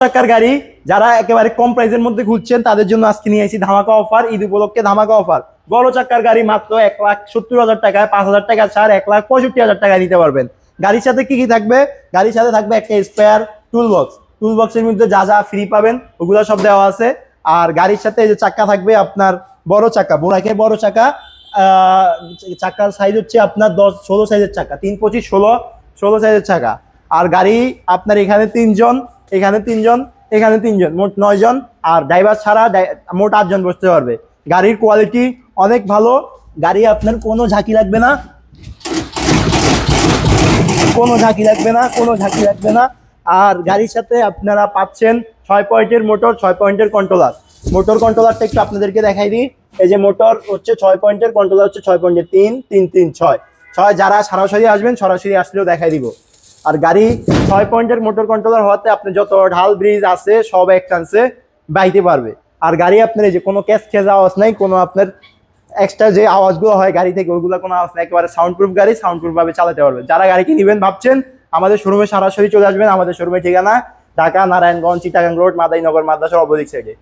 টাকার গাড়ি যারা একেবারে কম প্রাইসের মধ্যে খুঁজছেন তাদের জন্য আজকে নিয়ে আসি ধামাকা অফার, ঈদ উপলক্ষে ধামাকা অফার। বড় চাকার গাড়ি মাত্র 1,70,000 টাকায়, 5,000 টাকা ছাড় 1,65,000 টাকায় নিতে পারবেন। গাড়ির সাথে কি কি থাকবে? গাড়ির সাথে থাকবে একটা স্পেয়ার টুল বক্স, টুল বক্সের মধ্যে যা যা ফ্রি পাবেন ওগুলো সব দেওয়া আছে। আর গাড়ির সাথে এই যে চাকা থাকবে আপনার বড় চাকা, বোরাকের বড় চাকা। চাকার সাইজ হচ্ছে আপনার 10-16 সাইজের চাকা, 3-25-16 সাইজের চাকা। আর গাড়ি আপনার এখানে 3 জন, এখানে 3 জন, এখানে 3 জন, মোট 9 জন। আর ড্রাইভার ছাড়া মোট 8 জন বসতে পারবে। গাড়ির কোয়ালিটি অনেক ভালো। গাড়ি আপনার কোনো ঝাঁকি লাগবে না, কোনো ঝাঁকি লাগবে না, কোনো ঝাঁকি লাগবে না। আর গাড়ির সাথে আপনারা পাচ্ছেন 6 পয়েন্টের মোটর, 6 পয়েন্টের কন্ট্রোলার। মোটর কন্ট্রোলারটা একটু আপনাদেরকে দেখাই দিই। এই যে মোটর হচ্ছে 6 পয়েন্টের, কন্ট্রোলার হচ্ছে 6 পয়েন্টের, 3-3-3-6 যারা সরাসরি আসবেন সরাসরি আসলেও দেখাই দিব। আর গাড়ি 6 পয়েন্টের মোটর কন্ট্রোলার হওয়াতে আপনি যত ঢাল ব্রিজ আছে সব এক চান্সে বাইতে পারবে। আর গাড়ি আপনার এই যে কোনো ক্যাশ খেজ আওয়াজ নাই, কোনো আপনার এক্সট্রা যে আওয়াজগুলো হয় গাড়ি থেকে ওইগুলো কোনো আওয়াজ নাই, একেবারে সাউন্ড প্রুফ গাড়ি, সাউন্ড প্রুফ ভাবে চালাতে পারবে। যারা গাড়িকে নেবেন ভাবছেন আমাদের শোরুমে সরাসরি চলে আসবেন। আমাদের শোরুমের ঠিকানা ঢাকা নারায়ণগঞ্জ চিটাগাং রোড, মাদারীনগর মাদ্রাসার অপোজিট সাইডে।